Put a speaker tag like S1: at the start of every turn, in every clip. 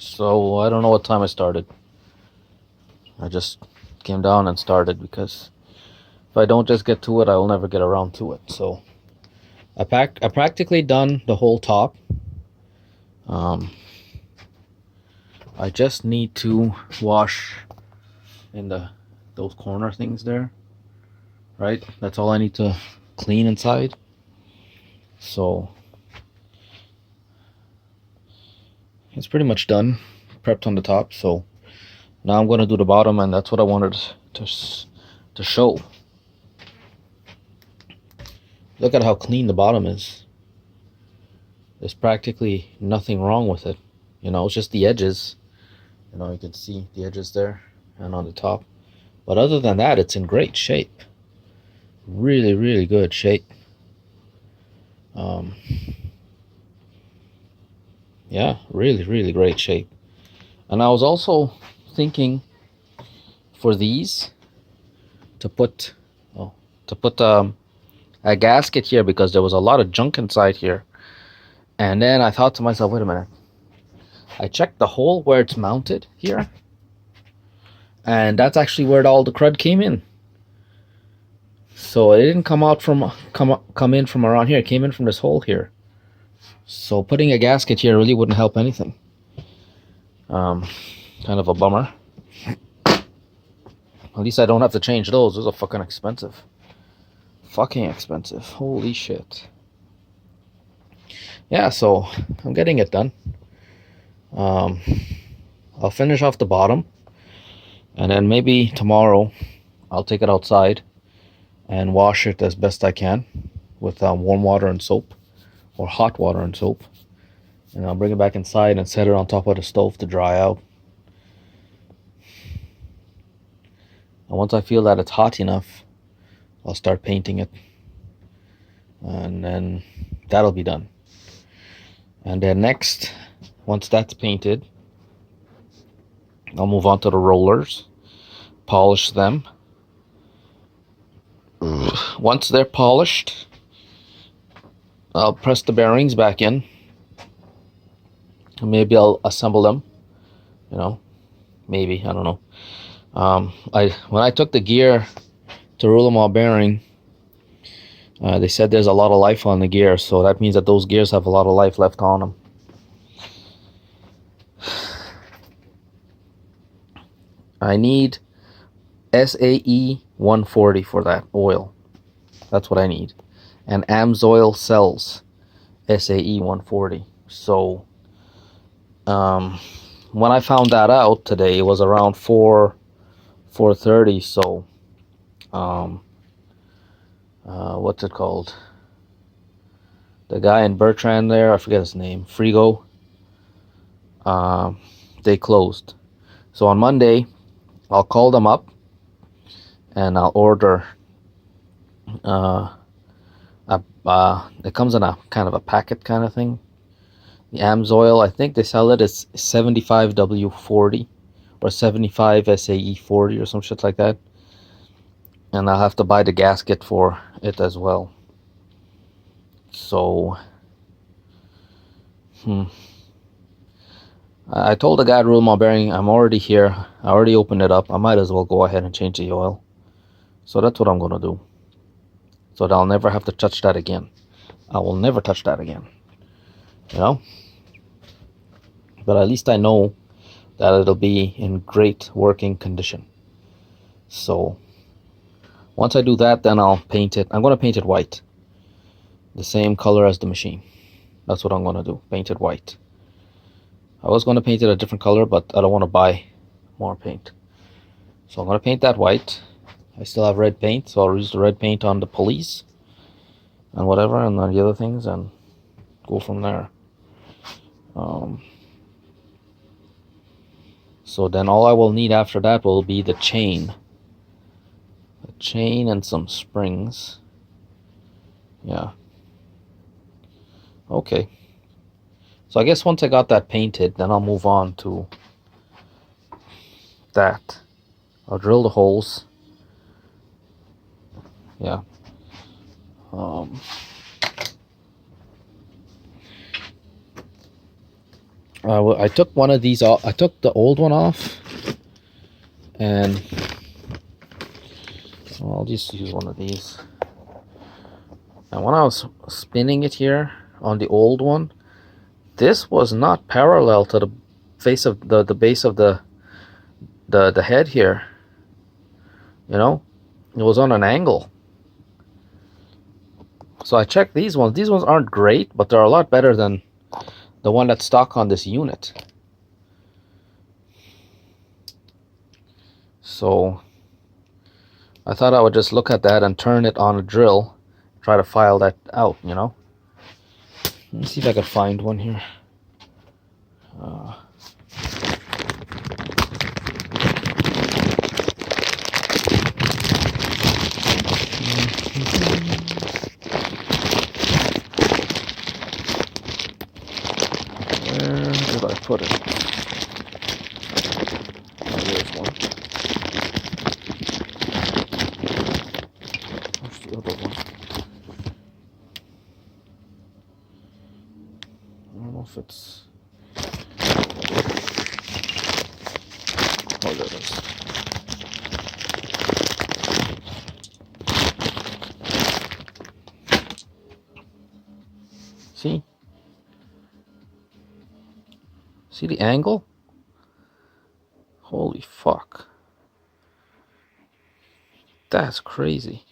S1: So I don't know what time I started. I just came down and started because if I don't just get to it, I will never get around to it. So I practically done the whole top. Um, I just need to wash in those corner things there, right? That's all I need to clean inside. So it's pretty much done, prepped on the top. So now I'm gonna do the bottom, and that's what I wanted to show. Look at how clean the bottom is. There's practically nothing wrong with it. It's just the edges. You can see the edges there and on the top. But other than that, it's in great shape. Really, really good shape. Yeah, really, really great shape. And I was also thinking for these to put a gasket here because there was a lot of junk inside here. And then I thought to myself, wait a minute. I checked the hole where it's mounted here, and that's actually where all the crud came in. So it didn't come in from around here. It came in from this hole here. So putting a gasket here really wouldn't help anything. Kind of a bummer. At least I don't have to change those. Those are fucking expensive. Fucking expensive. Holy shit. Yeah, so I'm getting it done. I'll finish off the bottom, and then maybe tomorrow I'll take it outside and wash it as best I can with warm water and soap, or hot water and soap. And I'll bring it back inside and set it on top of the stove to dry out. And once I feel that it's hot enough, I'll start painting it. And then that'll be done. And then next, once that's painted, I'll move on to the rollers, polish them. Once they're polished, I'll press the bearings back in. Maybe I'll assemble them. Maybe, I don't know. When I took the gear to Roulemont bearing, they said there's a lot of life on the gear, so that means that those gears have a lot of life left on them. I need SAE 140 for that oil. That's what I need. And Amsoil sells SAE 140. So when I found that out today, it was around 4:30. So what's it called? The guy in Bertrand there, I forget his name, Frigo. They closed. So on Monday, I'll call them up and I'll order. It comes in a kind of a packet kind of thing. The Amsoil, I think they sell it as 75W40 or 75 SAE40 or some shit like that. And I'll have to buy the gasket for it as well. So, I told the guy at Roulemont Bearing, I'm already here. I already opened it up. I might as well go ahead and change the oil. So that's what I'm going to do. So that I'll never have to touch that again. I will never touch that again. But at least I know that it'll be in great working condition. So once I do that, then I'll paint it. I'm going to paint it white. The same color as the machine. That's what I'm going to do. Paint it white. I was going to paint it a different color, but I don't want to buy more paint. So I'm going to paint that white. I still have red paint, so I'll use the red paint on the police and whatever, and on the other things, and go from there. So then all I will need after that will be the chain. A chain and some springs. Yeah. Okay. So I guess once I got that painted, then I'll move on to that. I'll drill the holes. Yeah. I took one of these off. I took the old one off, and I'll just use one of these. And when I was spinning it here on the old one, this was not parallel to the face of the base of the head here. You know, it was on an angle. So I checked these ones. These ones aren't great, but they're a lot better than the one that's stock on this unit. So I thought I would just look at that and turn it on a drill, try to file that out, you know. Let me see if I can find one here. Where did I put it? Oh, there's one. Where's the other one? I don't know if it's... Oh, there it is. See? See the angle? Holy fuck. That's crazy.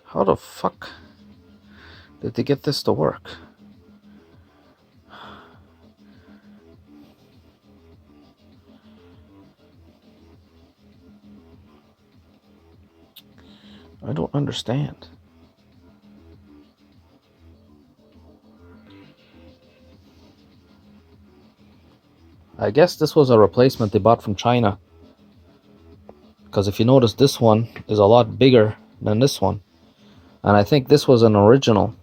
S1: How the fuck did they get this to work? I don't understand. I guess this was a replacement they bought from China. Because if you notice, this one is a lot bigger than this one. And I think this was an original.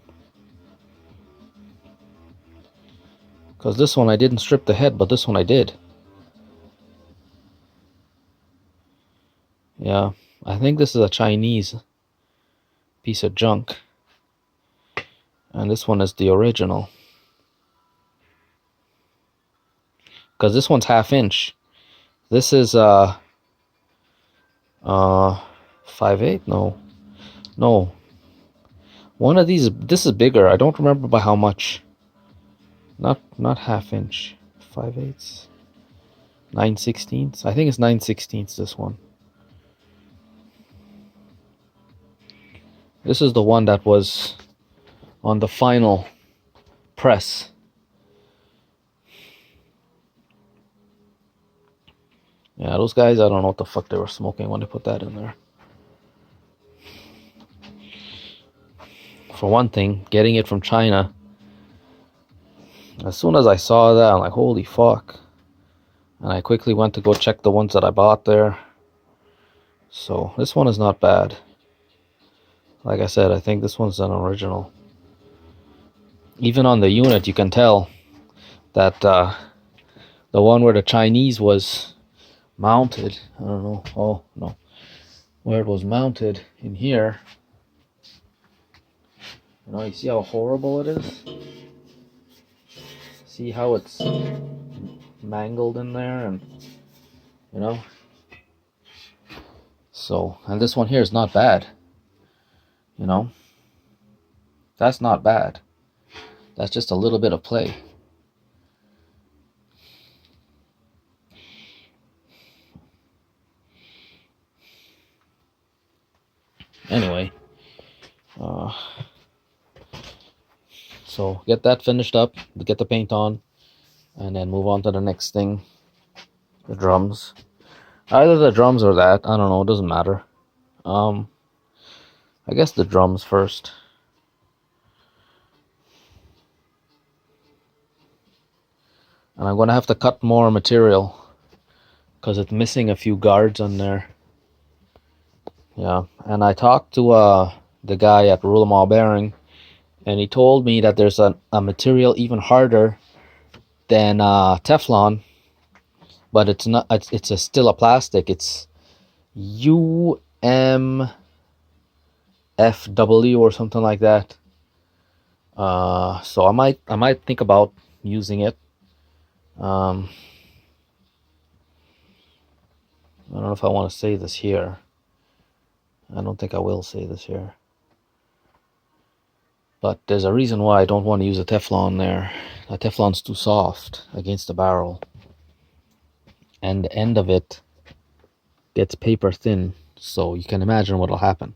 S1: Because this one I didn't strip the head, but this one I did. Yeah, I think this is a Chinese piece of junk. And this one is the original. Because this one's 1/2 inch. This is 5/8? No. One of these, this is bigger. I don't remember by how much. Not 1/2 inch. 5/8. 9/16. I think it's 9/16. This one. This is the one that was on the final press. Yeah, those guys, I don't know what the fuck they were smoking when they put that in there. For one thing, getting it from China, as soon as I saw that, I'm like, holy fuck. And I quickly went to go check the ones that I bought there. So this one is not bad. Like I said, I think this one's an original. Even on the unit, you can tell that the one where the Chinese was mounted, I don't know, oh no, where it was mounted in here, you know, you see how horrible it is? See how it's mangled in there, and you know, so, and this one here is not bad, you know, that's not bad, that's just a little bit of play. Anyway, so get that finished up, get the paint on, and then move on to the next thing, the drums. Either the drums or that, I don't know, it doesn't matter. I guess the drums first. And I'm gonna have to cut more material because it's missing a few guards on there. Yeah, and I talked to the guy at Roulemont Bearing, and he told me that there's a material even harder than Teflon, but it's not. It's still a plastic. It's UMFW or something like that. So I might think about using it. I don't know if I want to say this here. I don't think I will say this here. But there's a reason why I don't want to use a Teflon there. The Teflon's too soft against the barrel. And the end of it gets paper thin. So you can imagine what'll happen.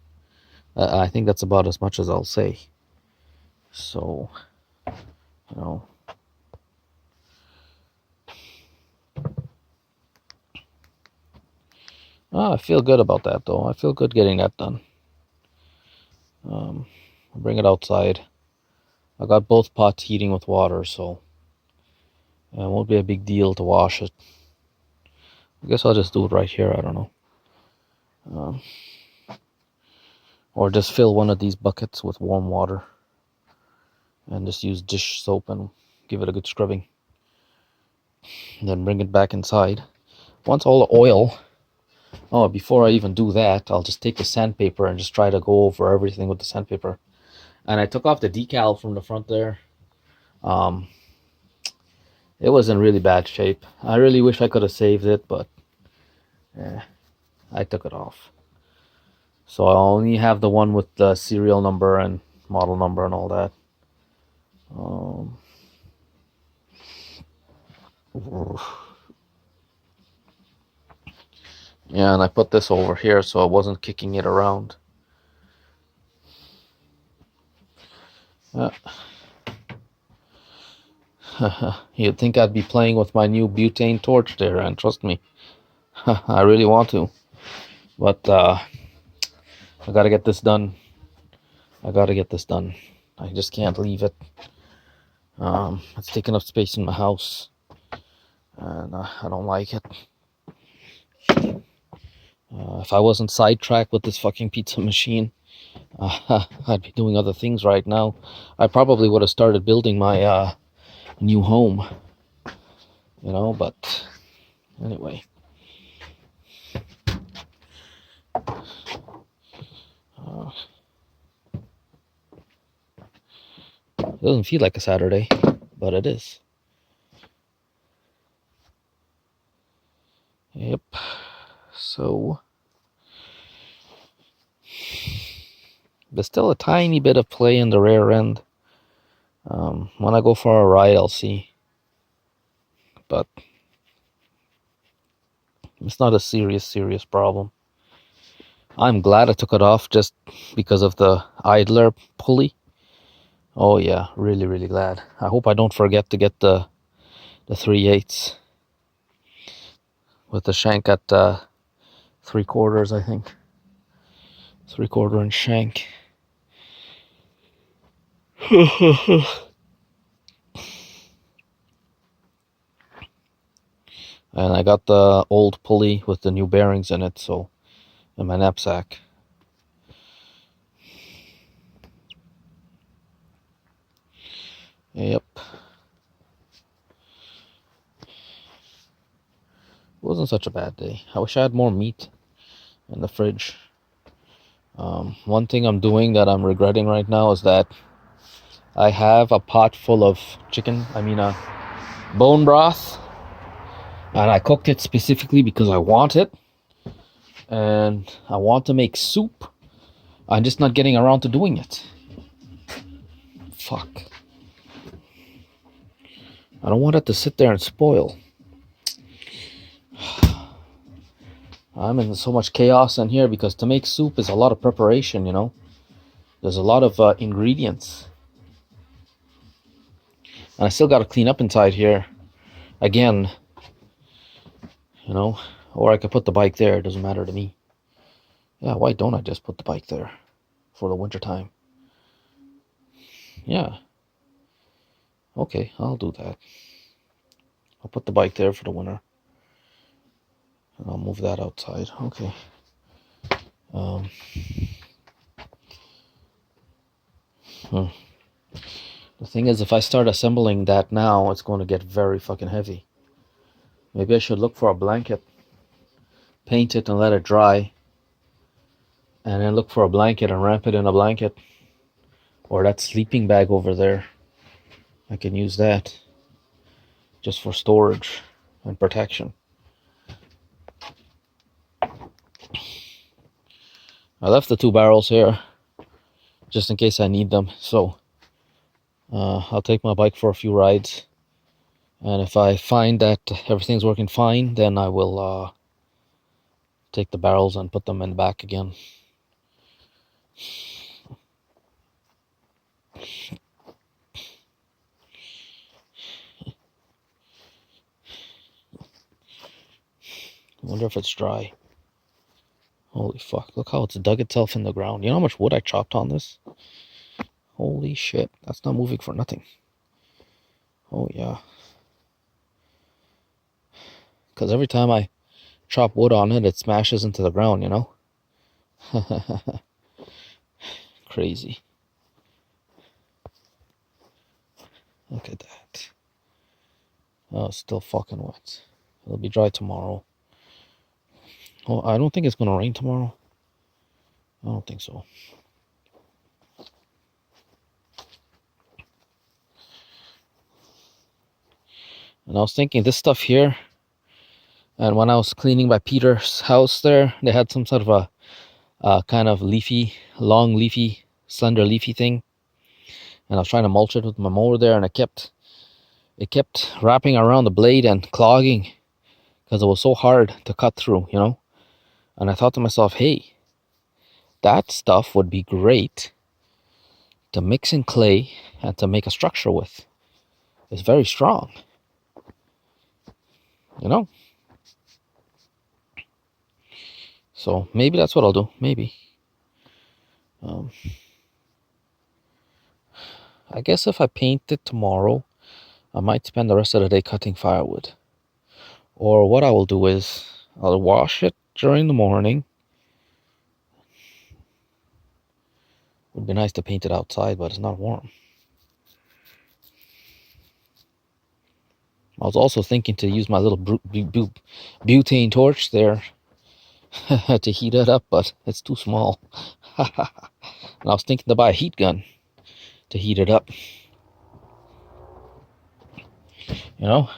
S1: I think that's about as much as I'll say. So, you know. Oh, I feel good about that though. I feel good getting that done. I'll bring it outside. I got both pots heating with water, so it won't be a big deal to wash it. I guess I'll just do it right here. I don't know. Or just fill one of these buckets with warm water and just use dish soap and give it a good scrubbing. And then bring it back inside. Once all the oil... Oh, before I even do that, I'll just take the sandpaper and just try to go over everything with the sandpaper. And I took off the decal from the front there. It was in really bad shape. I really wish I could have saved it, but I took it off. So I only have the one with the serial number and model number and all that. Yeah, and I put this over here so I wasn't kicking it around. You'd think I'd be playing with my new butane torch there, and trust me, I really want to. But I gotta get this done. I just can't leave it. It's taking up space in my house, and I don't like it. If I wasn't sidetracked with this fucking pizza machine, I'd be doing other things right now. I probably would have started building my new home, you know, but anyway. It doesn't feel like a Saturday, but it is. Yep. So there's still a tiny bit of play in the rear end. When I go for a ride, I'll see. But it's not a serious problem. I'm glad I took it off just because of the idler pulley. Oh yeah, really glad. I hope I don't forget to get the 3/8 with the shank at 3/4, I think. 3/4 inch shank. And I got the old pulley with the new bearings in it, so in my knapsack. Yep. It wasn't such a bad day. I wish I had more meat in the fridge. One thing I'm doing that I'm regretting right now is that I have a pot full of bone broth, and I cooked it specifically because I want it, and I want to make soup. I'm just not getting around to doing it. Fuck. I don't want it to sit there and spoil. I'm in so much chaos in here because to make soup is a lot of preparation, you know. There's a lot of ingredients. And I still got to clean up inside here again, you know. Or I could put the bike there. It doesn't matter to me. Yeah, why don't I just put the bike there for the winter time? Yeah. Okay, I'll do that. I'll put the bike there for the winter. And I'll move that outside. Okay. The thing is, if I start assembling that now, it's going to get very fucking heavy. Maybe I should look for a blanket, paint it and let it dry, and then look for a blanket and wrap it in a blanket. Or that sleeping bag over there. I can use that. just for storage and protection. I left the 2 barrels here just in case I need them. So I'll take my bike for a few rides. And if I find that everything's working fine, then I will take the barrels and put them in the back again. I wonder if it's dry. Holy fuck, look how it's dug itself in the ground. You know how much wood I chopped on this? Holy shit, that's not moving for nothing. Oh yeah. Because every time I chop wood on it, it smashes into the ground, you know? Crazy. Look at that. Oh, it's still fucking wet. It'll be dry tomorrow. Oh, I don't think it's gonna rain tomorrow. I don't think so. And I was thinking this stuff here, and when I was cleaning by Peter's house there, they had some sort of a kind of leafy, long leafy, slender leafy thing. And I was trying to mulch it with my mower there, and it kept wrapping around the blade and clogging because it was so hard to cut through, you know. And I thought to myself, hey, that stuff would be great to mix in clay and to make a structure with. It's very strong, you know. So maybe that's what I'll do. Maybe. I guess if I paint it tomorrow, I might spend the rest of the day cutting firewood. Or what I will do is I'll wash it during the morning. It would be nice to paint it outside, but it's not warm. I was also thinking to use my little butane torch there to heat it up, but it's too small. And I was thinking to buy a heat gun to heat it up. You know?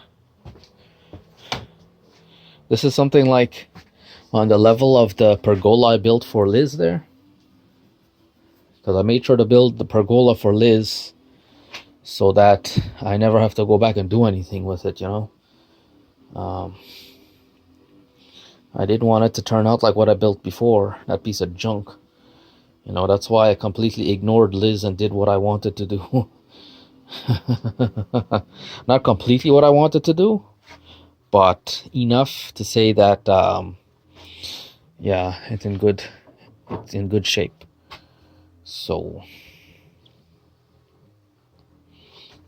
S1: This is something like on the level of the pergola I built for Liz there. Because I made sure to build the pergola for Liz so that I never have to go back and do anything with it, you know. I didn't want it to turn out like what I built before, that piece of junk. You know, that's why I completely ignored Liz and did what I wanted to do. Not completely what I wanted to do, but enough to say that, yeah, it's in good shape. So,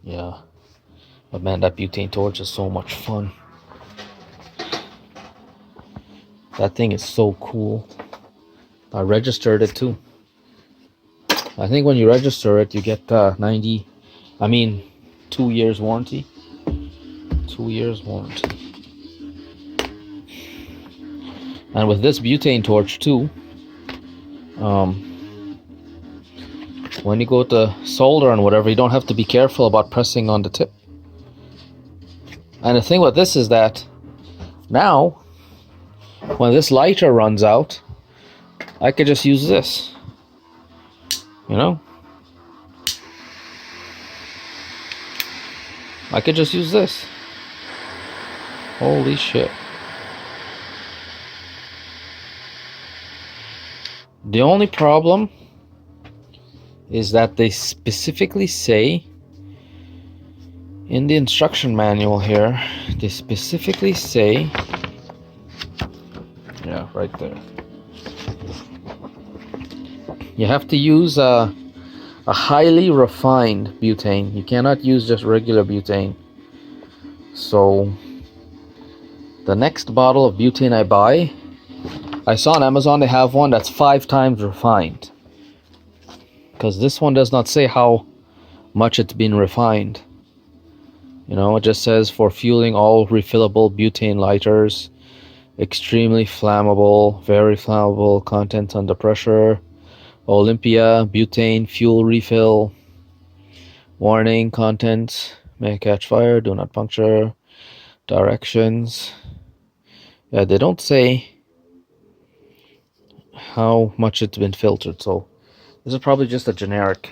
S1: yeah. But man, that butane torch is so much fun. That thing is so cool. I registered it too. I think when you register it, you get 2 years warranty. 2 years warranty. And with this butane torch too, when you go to solder and whatever, you don't have to be careful about pressing on the tip. And the thing with this is that now, when this lighter runs out, I could just use this. You know? I could just use this. Holy shit. The only problem is that they specifically say in the instruction manual here, they specifically say, yeah, right there, you have to use a highly refined butane. You cannot use just regular butane. So the next bottle of butane I buy, I saw on Amazon they have one that's 5 times refined, because this one does not say how much it's been refined. You know, it just says for fueling all refillable butane lighters, extremely flammable, very flammable, contents under pressure, Olympia butane fuel refill, warning, contents may catch fire, do not puncture, Directions. Yeah, they don't say how much it's been filtered, so this is probably just a generic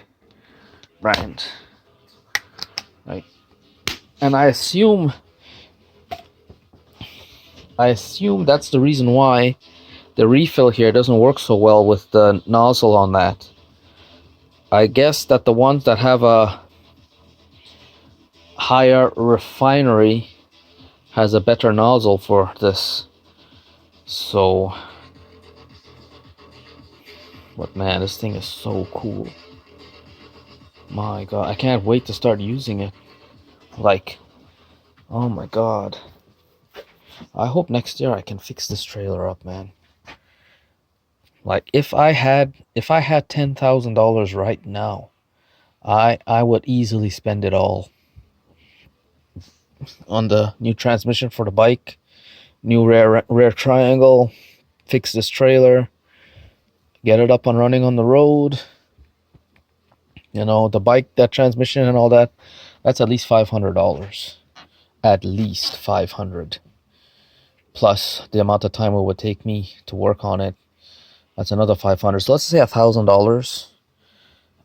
S1: brand, right? And I assume that's the reason why the refill here doesn't work so well with the nozzle on that. I guess that the ones that have a higher refinery has a better nozzle for this. So, but man, this thing is so cool. My god, I can't wait to start using it. Like, oh my god. I hope next year I can fix this trailer up, man. Like, if I had $10,000 right now, I would easily spend it all on the new transmission for the bike, new rear triangle, fix this trailer, get it up and running on the road. You know, the bike, that transmission and all that, that's at least $500. At least $500. Plus the amount of time it would take me to work on it. That's another $500. So let's say $1,000.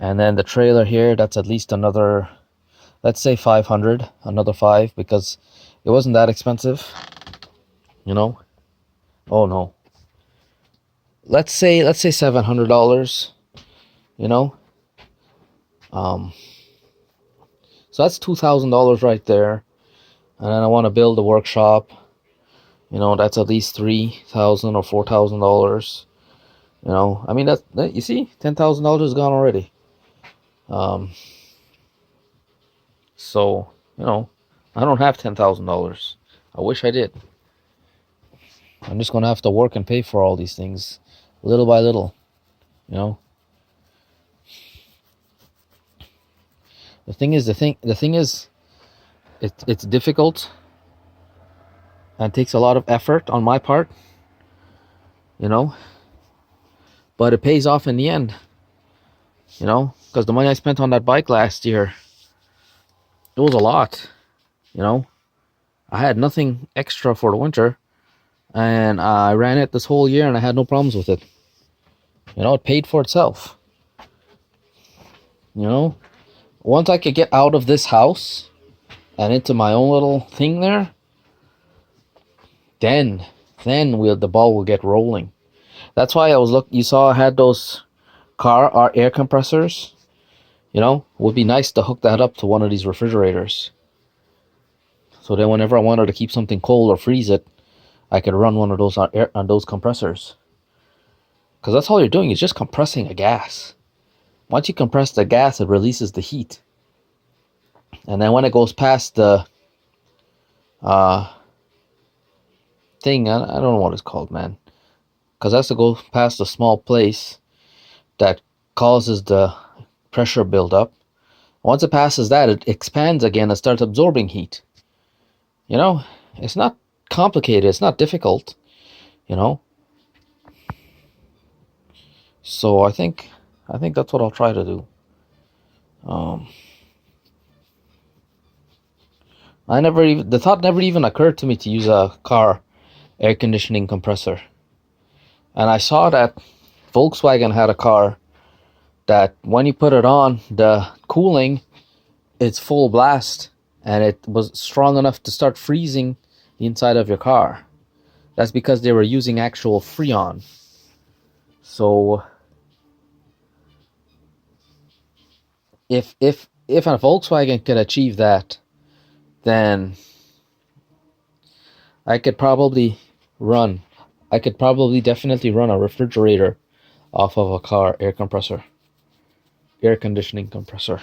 S1: And then the trailer here, that's at least another, let's say 500, another 5, because it wasn't that expensive, you know. Oh no, let's say $700, you know. So that's $2,000 right there. And then I want to build a workshop, you know, that's at least $3,000 or $4,000. You know, I mean, that you see, $10,000 is gone already. So, you know, I don't have $10,000. I wish I did. I'm just gonna have to work and pay for all these things, little by little. You know. The thing is, it's difficult and takes a lot of effort on my part. You know. But it pays off in the end. You know, because the money I spent on that bike last year, it was a lot. You know, I had nothing extra for the winter, and I ran it this whole year and I had no problems with it. You know, it paid for itself. You know, once I could get out of this house and into my own little thing there, then the ball will get rolling. That's why you saw I had those car air compressors. You know, it would be nice to hook that up to one of these refrigerators. So then whenever I wanted to keep something cold or freeze it, I could run one of those on those compressors. Because that's all you're doing is just compressing a gas. Once you compress the gas, it releases the heat. And then when it goes past the thing, I don't know what it's called, man. Because it has to go past a small place that causes the pressure buildup. Once it passes that, it expands again and starts absorbing heat. You know, it's not complicated. It's not difficult, you know. So I think that's what I'll try to do. The thought never even occurred to me to use a car air conditioning compressor. And I saw that Volkswagen had a car that when you put it on, the cooling, it's full blast, and it was strong enough to start freezing the inside of your car. That's because they were using actual Freon. So if a Volkswagen could achieve that, then I could probably definitely run a refrigerator off of a car air conditioning compressor.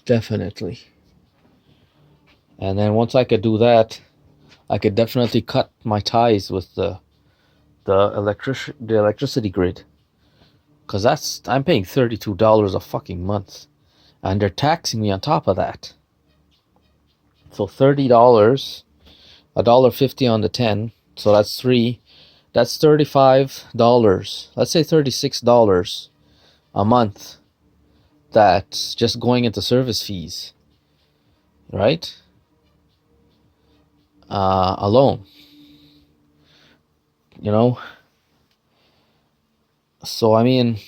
S1: Definitely. And then once I could do that, I could definitely cut my ties with the electricity grid. Because I'm paying $32 a fucking month. And they're taxing me on top of that. So $30, $1.50 on the 10. So that's $35. Let's say $36 a month. That's just going into service fees. Right? alone. You know? So, I mean,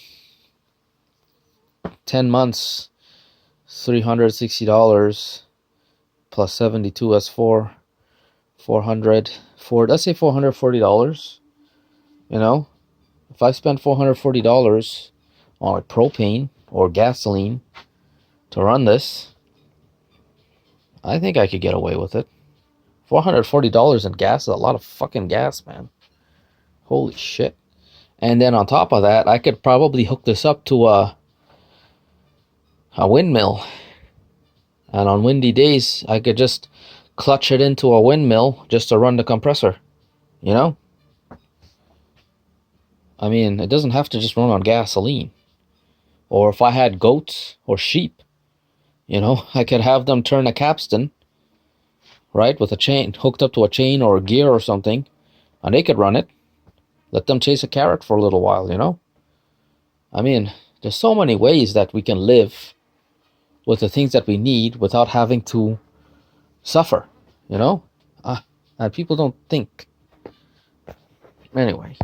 S1: 10 months, $360 plus 72, that's 400, let's say $440. You know? If I spend $440 on like propane or gasoline to run this, I think I could get away with it. $440 in gas is a lot of fucking gas, man. Holy shit. And then on top of that, I could probably hook this up to a windmill. And on windy days, I could just clutch it into a windmill just to run the compressor. You know? I mean, it doesn't have to just run on gasoline. Or if I had goats or sheep, you know, I could have them turn a capstan, right, with a chain, hooked up to a chain or a gear or something, and they could run it. Let them chase a carrot for a little while, you know? I mean, there's so many ways that we can live with the things that we need without having to suffer, you know? And people don't think. Anyway.